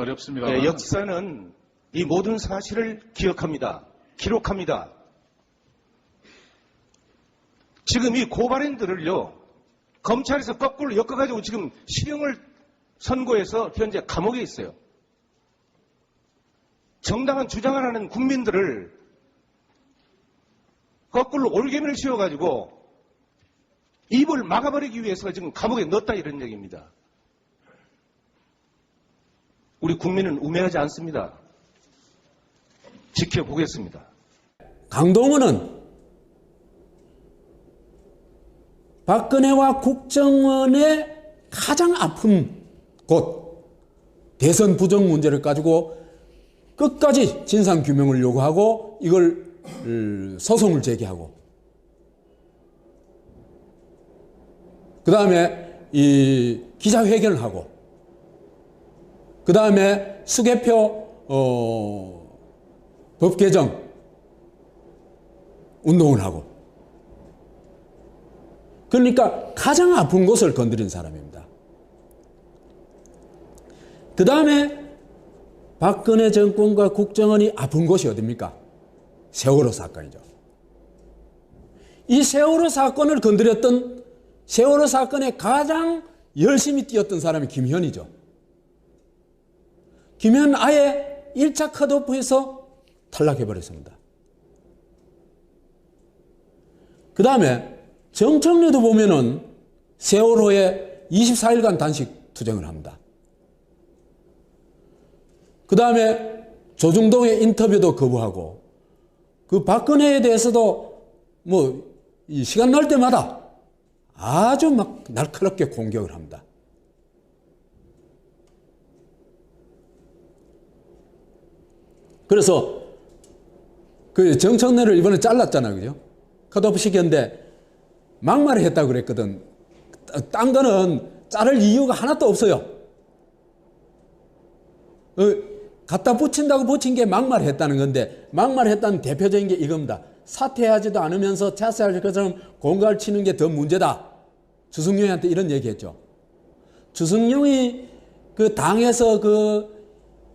어렵습니다. 네, 역사는 이 모든 사실을 기억합니다. 기록합니다. 지금 이 고발인들을요, 검찰에서 거꾸로 엮어가지고 지금 실형을 선고해서 현재 감옥에 있어요. 정당한 주장을 하는 국민들을 거꾸로 올개미를 씌워가지고 입을 막아버리기 위해서 지금 감옥에 넣었다 이런 얘기입니다. 우리 국민은 우매하지 않습니다. 지켜보겠습니다. 강동원은 박근혜와 국정원의 가장 아픈 곳, 대선 부정 문제를 가지고 끝까지 진상규명을 요구하고 이걸 소송을 제기하고 그 다음에 이 기자회견을 하고 그 다음에 수개표 법 개정 운동을 하고 그러니까 가장 아픈 곳을 건드린 사람입니다. 그 다음에 박근혜 정권과 국정원이 아픈 곳이 어딥니까? 세월호 사건이죠. 이 세월호 사건을 건드렸던 세월호 사건에 가장 열심히 뛰었던 사람이 김현이죠. 김현은 아예 1차 컷오프에서 탈락해버렸습니다. 그 다음에 정청래도 보면은 세월호에 24일간 단식 투쟁을 합니다. 그 다음에 조중동의 인터뷰도 거부하고 그 박근혜에 대해서도 뭐 이 시간 날 때마다 아주 막 날카롭게 공격을 합니다. 그래서 그 정청래를 이번에 잘랐잖아요, 그죠? 컷오프 시켰는데 막말을 했다고 그랬거든. 딴 거는 자를 이유가 하나도 없어요. 갖다 붙인다고 붙인 게 막말을 했다는 건데 막말을 했다는 대표적인 게 이겁니다. 사퇴하지도 않으면서 차세할 것처럼 공갈을 치는 게 더 문제다. 주승용한테 이런 얘기했죠. 주승용이 그 당에서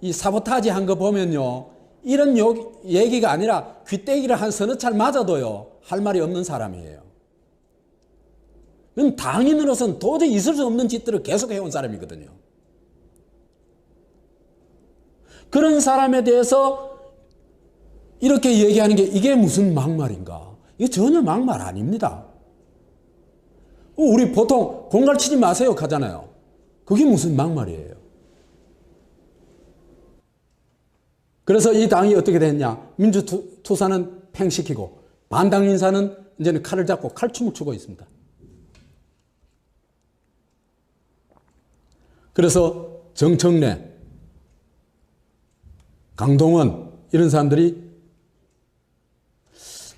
이 사보타지 한 거 보면요. 이런 얘기가 아니라 귀때기를 한 서너 차례 맞아도요. 할 말이 없는 사람이에요. 그건 당인으로서는 도저히 있을 수 없는 짓들을 계속 해온 사람이거든요. 그런 사람에 대해서 이렇게 얘기하는 게 이게 무슨 막말인가? 이게 전혀 막말 아닙니다. 우리 보통 공갈 치지 마세요 하잖아요. 그게 무슨 막말이에요. 그래서 이 당이 어떻게 됐냐? 민주투사는 팽시키고 반당 인사는 이제는 칼을 잡고 칼춤을 추고 있습니다. 그래서 정청래, 강동원 이런 사람들이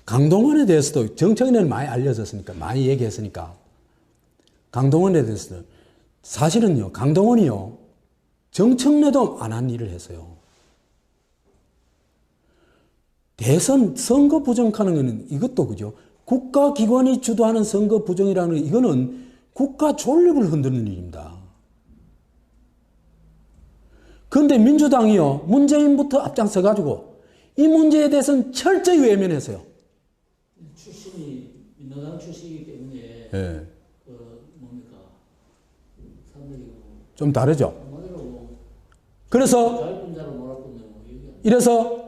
강동원에 대해서도 정청래는 많이 알려졌으니까 많이 얘기했으니까 강동원에 대해서는 사실은요 강동원이요 정청래도 안 한 일을 했어요. 대선 선거 부정하는 거는 이것도 그죠. 국가기관이 주도하는 선거 부정이라는 이거는 국가 존립을 흔드는 일입니다. 그런데 민주당이요 문재인부터 앞장서가지고 이 문제에 대해서는 철저히 외면했어요. 출신이 민노당 출신이기 때문에 네. 뭡니까 사람들이 좀 다르죠. 그래서 이래서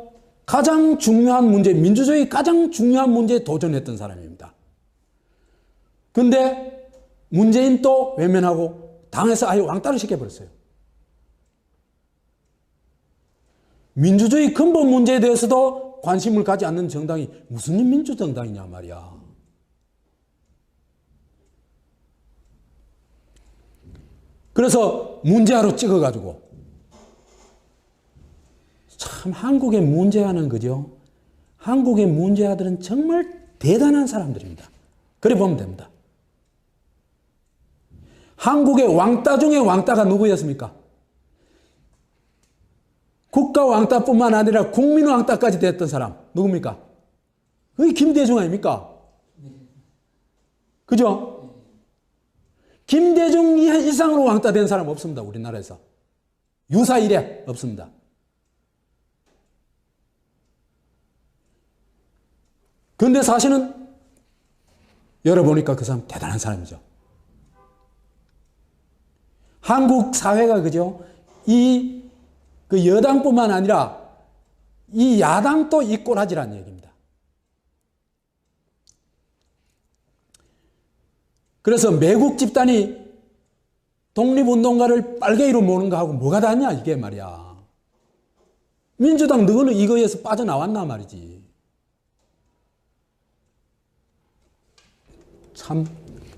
가장 중요한 문제, 민주주의 가장 중요한 문제에 도전했던 사람입니다. 그런데 문재인 또 외면하고 당에서 아예 왕따를 시켜버렸어요. 민주주의 근본 문제에 대해서도 관심을 가지 않는 정당이 무슨 민주정당이냐 말이야. 그래서 문제아로 찍어가지고 참 한국의 문제아는 그죠. 한국의 문제아들은 정말 대단한 사람들입니다. 그래 보면 됩니다. 한국의 왕따 중에 왕따가 누구였습니까? 국가 왕따뿐만 아니라 국민 왕따까지 됐던 사람 누굽니까? 그게 김대중 아닙니까? 그죠? 김대중 이상으로 왕따 된 사람 없습니다. 우리나라에서. 유사 이래 없습니다. 그런데 사실은 열어보니까 그 사람 대단한 사람이죠. 한국 사회가 그죠? 그 여당뿐만 아니라 이 야당도 이 꼬라지란 얘기입니다. 그래서 매국 집단이 독립운동가를 빨갱이로 모는 거하고 뭐가 다르냐 이게 말이야. 민주당 너는 이거에서 빠져나왔나 말이지. 참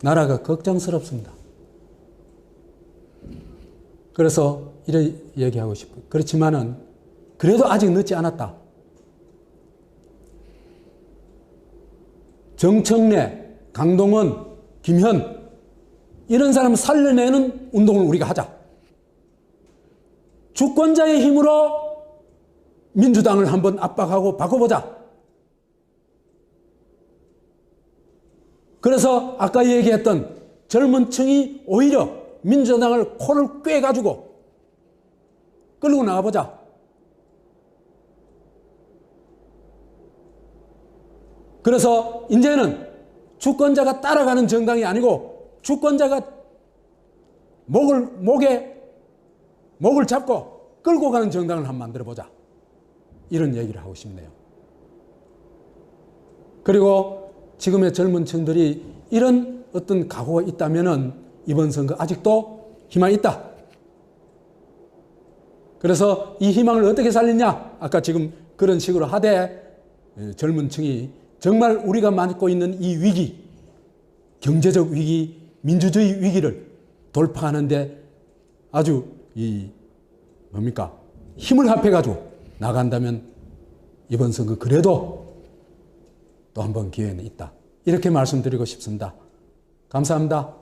나라가 걱정스럽습니다. 그래서 이렇게 얘기하고 싶어요. 그렇지만은 그래도 아직 늦지 않았다. 정청래, 강동원, 김현 이런 사람 살려내는 운동을 우리가 하자. 주권자의 힘으로 민주당을 한번 압박하고 바꿔보자. 그래서 아까 얘기했던 젊은 층이 오히려 민주당을 코를 꿰가지고 끌고 나가보자. 그래서 이제는 주권자가 따라가는 정당이 아니고 주권자가 목을 잡고 끌고 가는 정당을 한번 만들어보자. 이런 얘기를 하고 싶네요. 그리고 지금의 젊은 층들이 이런 어떤 각오가 있다면은 이번 선거 아직도 희망이 있다. 그래서 이 희망을 어떻게 살리냐? 아까 지금 그런 식으로 하되 젊은 층이 정말 우리가 맞고 있는 이 위기, 경제적 위기, 민주주의 위기를 돌파하는데 아주 힘을 합해가지고 나간다면 이번 선거 그래도 또 한 번 기회는 있다. 이렇게 말씀드리고 싶습니다. 감사합니다.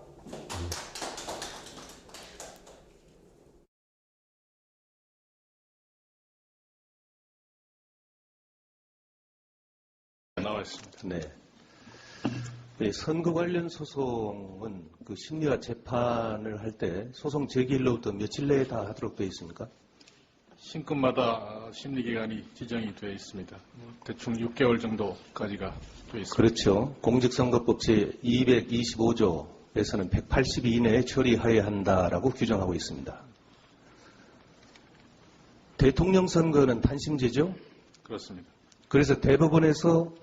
나와 있습니다. 네. 선거 관련 소송은 그 심리와 재판을 할 때 소송 제기일로부터 며칠 내에 다 하도록 되어 있습니까? 신급마다 심리기간이 지정이 되어 있습니다. 대충 6개월 정도까지가 되어 있습니다. 그렇죠. 공직선거법 제225조에서는 180일 이내에 처리하여야 한다라고 규정하고 있습니다. 대통령 선거는 단심제죠? 그렇습니다. 그래서 대법원에서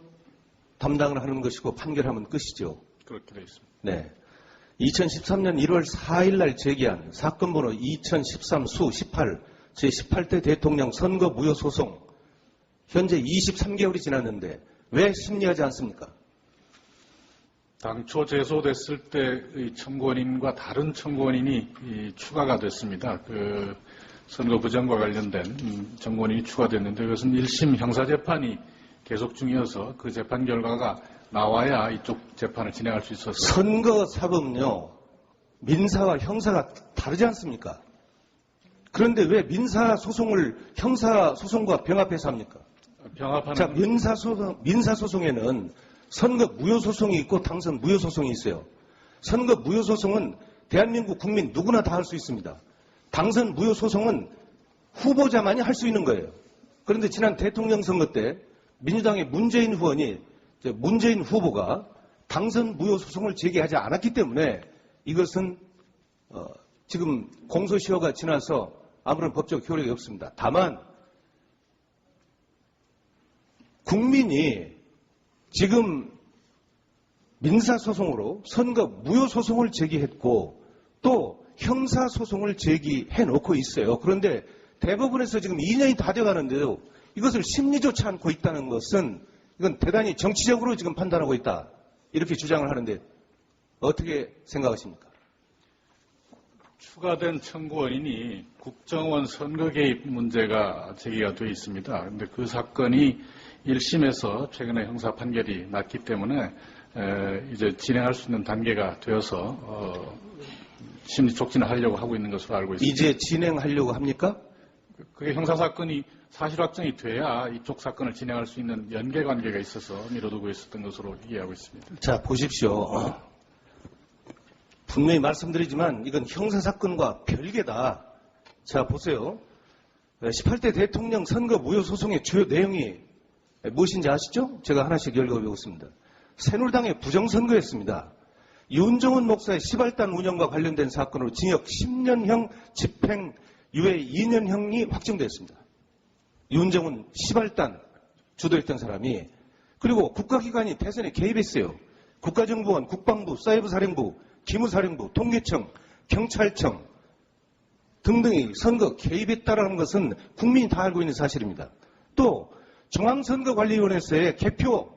담당을 하는 것이고 판결하면 끝이죠. 그렇게 되어 있습니다. 네. 2013년 1월 4일 날 제기한 사건 번호 2013-18 제18대 대통령 선거 무효 소송 현재 23개월이 지났는데 왜 심리하지 않습니까? 당초 제소됐을 때의 청구원인과 다른 청구원인이 추가가 됐습니다. 그 선거 부정과 관련된 청구원인이 추가됐는데 이것은 1심 형사재판이 계속 중이어서 그 재판 결과가 나와야 이쪽 재판을 진행할 수 있어서. 선거사법은요, 민사와 형사가 다르지 않습니까? 그런데 왜 민사소송을 형사소송과 병합해서 합니까? 병합하는. 자, 민사소송에는 선거 무효소송이 있고 당선 무효소송이 있어요. 선거 무효소송은 대한민국 국민 누구나 다 할 수 있습니다. 당선 무효소송은 후보자만이 할 수 있는 거예요. 그런데 지난 대통령 선거 때 민주당의 문재인 후보가 당선 무효 소송을 제기하지 않았기 때문에 이것은 지금 공소시효가 지나서 아무런 법적 효력이 없습니다. 다만 국민이 지금 민사소송으로 선거 무효 소송을 제기했고 또 형사소송을 제기해 놓고 있어요. 그런데 대법원에서 지금 2년이 다 돼가는데도 이것을 심리조차 않고 있다는 것은 이건 대단히 정치적으로 지금 판단하고 있다. 이렇게 주장을 하는데 어떻게 생각하십니까? 추가된 청구원인이 국정원 선거 개입 문제가 제기가 되어 있습니다. 그런데 그 사건이 1심에서 최근에 형사 판결이 났기 때문에 이제 진행할 수 있는 단계가 되어서 심리 촉진을 하려고 하고 있는 것으로 알고 있습니다. 이제 진행하려고 합니까? 그게 형사 사건이 사실 확정이 돼야 이쪽 사건을 진행할 수 있는 연계 관계가 있어서 미뤄두고 있었던 것으로 이해하고 있습니다. 자, 보십시오. 분명히 말씀드리지만 이건 형사사건과 별개다. 자, 보세요. 18대 대통령 선거 무효 소송의 주요 내용이 무엇인지 아시죠? 제가 하나씩 읽어보겠습니다. 새누리당의 부정선거였습니다. 윤정훈 목사의 시발단 운영과 관련된 사건으로 징역 10년형 집행유예 2년형이 확정되었습니다. 윤정훈 시발단 주도했던 사람이, 그리고 국가기관이 대선에 개입했어요. 국가정보원, 국방부, 사이버사령부, 기무사령부, 통계청, 경찰청 등등이 선거 개입했다는 것은 국민이 다 알고 있는 사실입니다. 또 중앙선거관리위원회에서의 개표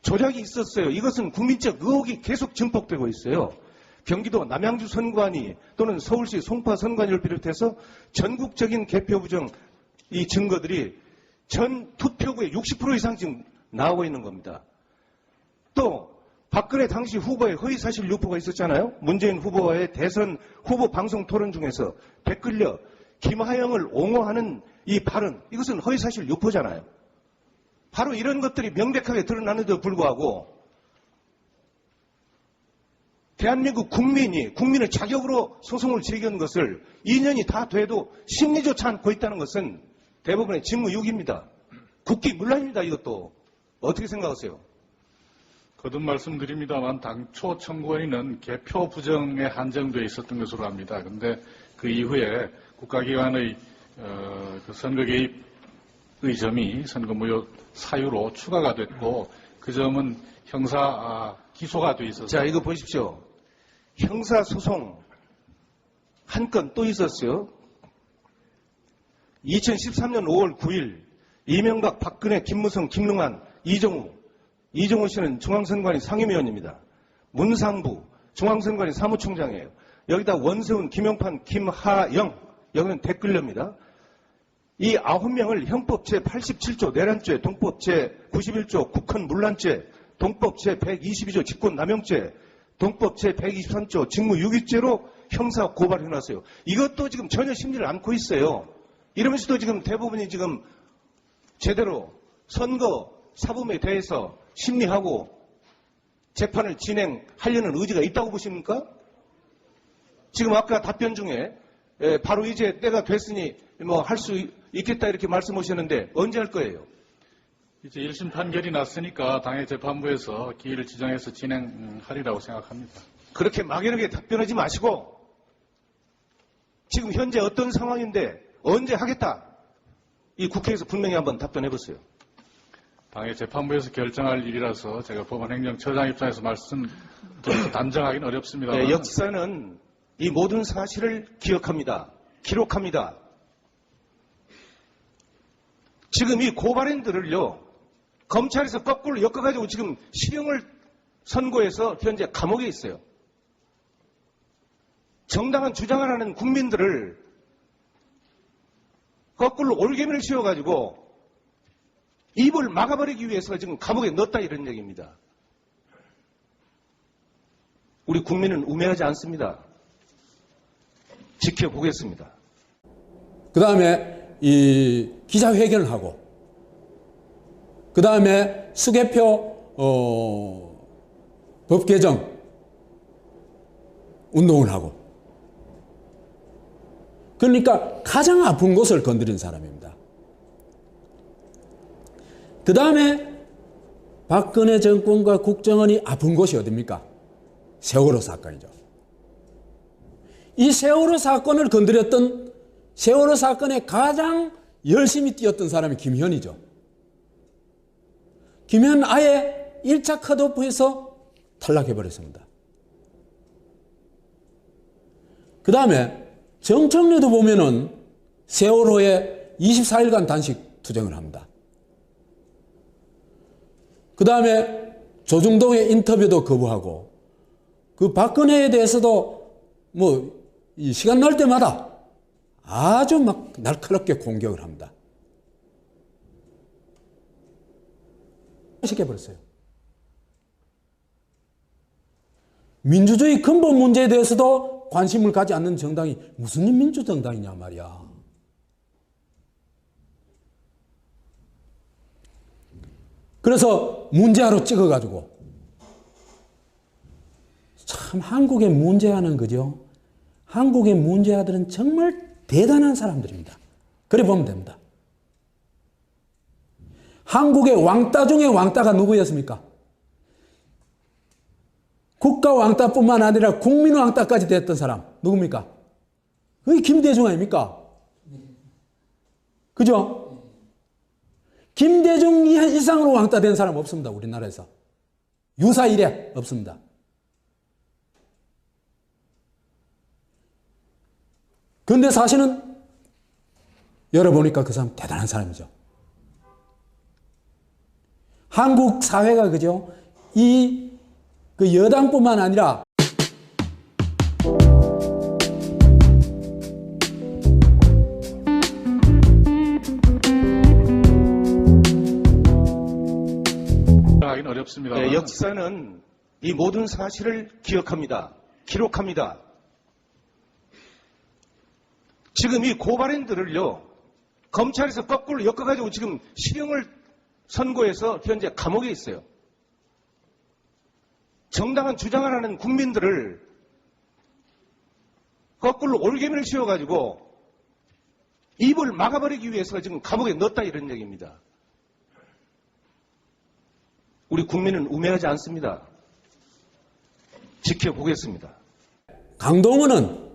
조작이 있었어요. 이것은 국민적 의혹이 계속 증폭되고 있어요. 경기도 남양주 선관위 또는 서울시 송파 선관위를 비롯해서 전국적인 개표 부정 이 증거들이 전 투표구의 60% 이상 지금 나오고 있는 겁니다. 또 박근혜 당시 후보의 허위사실 유포가 있었잖아요. 문재인 후보와의 대선 후보 방송 토론 중에서 댓글려 김하영을 옹호하는 이 발언, 이것은 허위사실 유포잖아요. 바로 이런 것들이 명백하게 드러나는데도 불구하고 대한민국 국민의 자격으로 소송을 제기한 것을 2년이 다 돼도 심리조차 않고 있다는 것은 대부분의 직무유기입니다. 국기문란입니다. 이것도. 어떻게 생각하세요? 거듭 말씀드립니다만 당초 청구원인은 개표 부정에 한정되어 있었던 것으로 압니다. 그런데 그 이후에 국가기관의 그 선거 개입의 점이 선거 무효 사유로 추가가 됐고, 그 점은 형사 기소가 돼 있었어요. 자, 이거 보십시오. 형사소송 한 건 또 있었어요. 2013년 5월 9일 이명박, 박근혜, 김무성, 김능한, 이종호 씨는 중앙선관위 상임위원입니다. 문상부 중앙선관위 사무총장이에요. 여기다 원세훈, 김용판, 김하영, 여기는 댓글녀입니다. 이 9명을 형법 제87조 내란죄, 동법 제91조 국헌 문란죄, 동법 제122조 직권남용죄, 동법 제123조 직무유기죄로 형사 고발해놨어요. 이것도 지금 전혀 심리를 않고 있어요. 이러면서도 지금 대부분이 지금 제대로 선거 사범에 대해서 심리하고 재판을 진행하려는 의지가 있다고 보십니까? 지금 아까 답변 중에 바로 이제 때가 됐으니 뭐 할 수 있겠다 이렇게 말씀하셨는데 언제 할 거예요? 이제 1심 판결이 났으니까 당의 재판부에서 기일을 지정해서 진행하리라고 생각합니다. 그렇게 막연하게 답변하지 마시고 지금 현재 어떤 상황인데 언제 하겠다. 이 국회에서 분명히 한번 답변해 보세요. 당의 재판부에서 결정할 일이라서 제가 법원행정처장 입장에서 말씀드려서 단정하기는 어렵습니다. 네, 역사는 이 모든 사실을 기억합니다. 기록합니다. 지금 이 고발인들을요, 검찰에서 거꾸로 엮어가지고 지금 실형을 선고해서 현재 감옥에 있어요. 정당한 주장을 하는 국민들을 거꾸로 올개미를 씌워가지고 입을 막아버리기 위해서 지금 감옥에 넣었다 이런 얘기입니다. 우리 국민은 우매하지 않습니다. 지켜보겠습니다. 그 다음에 이 기자회견을 하고, 그 다음에 수개표 법 개정 운동을 하고, 그러니까 가장 아픈 곳을 건드린 사람입니다. 그 다음에 박근혜 정권과 국정원이 아픈 곳이 어딥니까? 세월호 사건이죠. 이 세월호 사건을 건드렸던, 세월호 사건에 가장 열심히 뛰었던 사람이 김현이죠. 김현 아예 1차 컷오프에서 탈락해버렸습니다. 그 다음에 정청래도 보면은 세월호에 24일간 단식 투쟁을 합니다. 그 다음에 조중동의 인터뷰도 거부하고, 그 박근혜에 대해서도 뭐 이 시간 날 때마다 아주 막 날카롭게 공격을 합니다. 시켜버렸어요. 민주주의 근본 문제에 대해서도 관심을 가지 않는 정당이 무슨 민주정당이냐 말이야. 그래서 문제아로 찍어가지고, 참 한국의 문제아는 그죠? 한국의 문제아들은 정말 대단한 사람들입니다. 그래 보면 됩니다. 한국의 왕따 중에 왕따가 누구였습니까? 국가 왕따뿐만 아니라 국민 왕따까지 됐던 사람 누굽니까? 그게 김대중 아닙니까? 그죠? 김대중 이상으로 왕따 된 사람 없습니다. 우리나라에서. 유사 이래 없습니다. 그런데 사실은 열어보니까 그 사람 대단한 사람이죠. 한국 사회가 그죠? 그 여당뿐만 아니라 하긴 어렵습니다. 네, 역사는 이 모든 사실을 기억합니다. 기록합니다. 지금 이 고발인들을요, 검찰에서 거꾸로 엮어가지고 지금 실형을 선고해서 현재 감옥에 있어요. 정당한 주장을 하는 국민들을 거꾸로 올개미를 씌워가지고 입을 막아버리기 위해서 지금 감옥에 넣었다 이런 얘기입니다. 우리 국민은 우매하지 않습니다. 지켜보겠습니다. 강동원은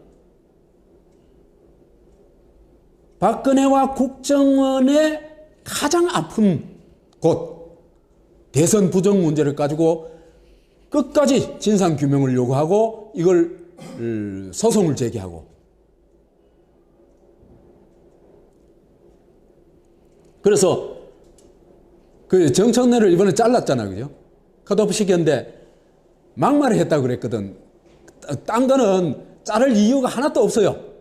박근혜와 국정원의 가장 아픈 곳 대선 부정 문제를 가지고 끝까지 진상규명을 요구하고 이걸 소송을 제기하고 그래서 그 정청래를 이번에 잘랐잖아요. 그죠? 컷오프 시켰는데 막말을 했다고 그랬거든. 딴 거는 자를 이유가 하나도 없어요.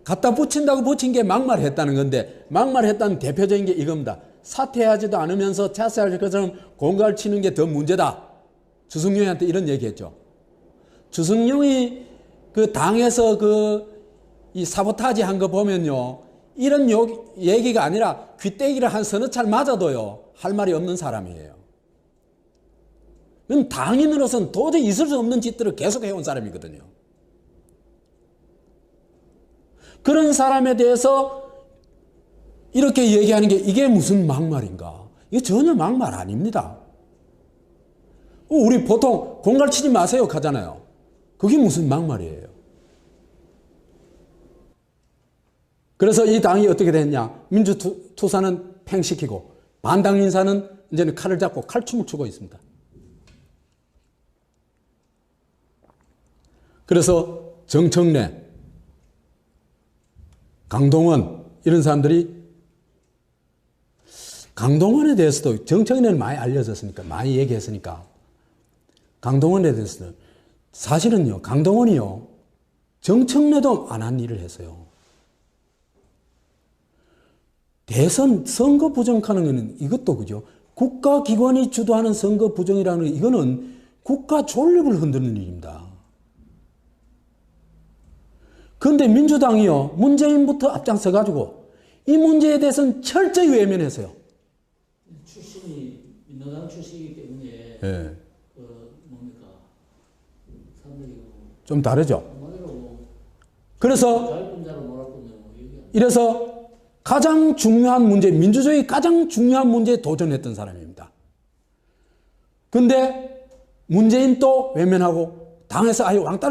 갖다 붙인다고 붙인 게 막말했다는 건데 막말했다는 대표적인 게 이겁니다. 사퇴하지도 않으면서 자세할 것처럼 공갈 치는 게 더 문제다. 주승용한테 이런 얘기했죠. 주승용이 그 당에서 이 사보타지 한 거 보면요. 이런 얘기가 아니라 귀때기를 한 서너 차례 맞아도요. 할 말이 없는 사람이에요. 그건 당인으로서는 도저히 있을 수 없는 짓들을 계속 해온 사람이거든요. 그런 사람에 대해서 이렇게 얘기하는 게 이게 무슨 막말인가? 이게 전혀 막말 아닙니다. 우리 보통 공갈 치지 마세요 하잖아요. 그게 무슨 막말이에요. 그래서 이 당이 어떻게 됐냐? 민주투사는 팽시키고 반당 인사는 이제는 칼을 잡고 칼춤을 추고 있습니다. 그래서 정청래, 강동원 이런 사람들이 강동원에 대해서도 정청래는 많이 알려졌으니까 많이 얘기했으니까 강동원에 대해서는 사실은요 강동원이요 정청래도 안 한 일을 했어요. 대선 선거 부정하는 것은 이것도 그죠. 국가기관이 주도하는 선거 부정이라는 이거는 국가 존립을 흔드는 일입니다. 그런데 민주당이요 문재인부터 앞장서가지고 이 문제에 대해서는 철저히 외면했어요. 출신이 민노당 출신이기 때문에 예. 뭡니까 사람들이 좀 다르죠. 한마디로 그래서 자유분자로 놀았군요. 이래서 가장 중요한 문제, 민주주의 가장 중요한 문제에 도전했던 사람입니다. 근데 문재인 또 외면하고 당에서 아예 왕따를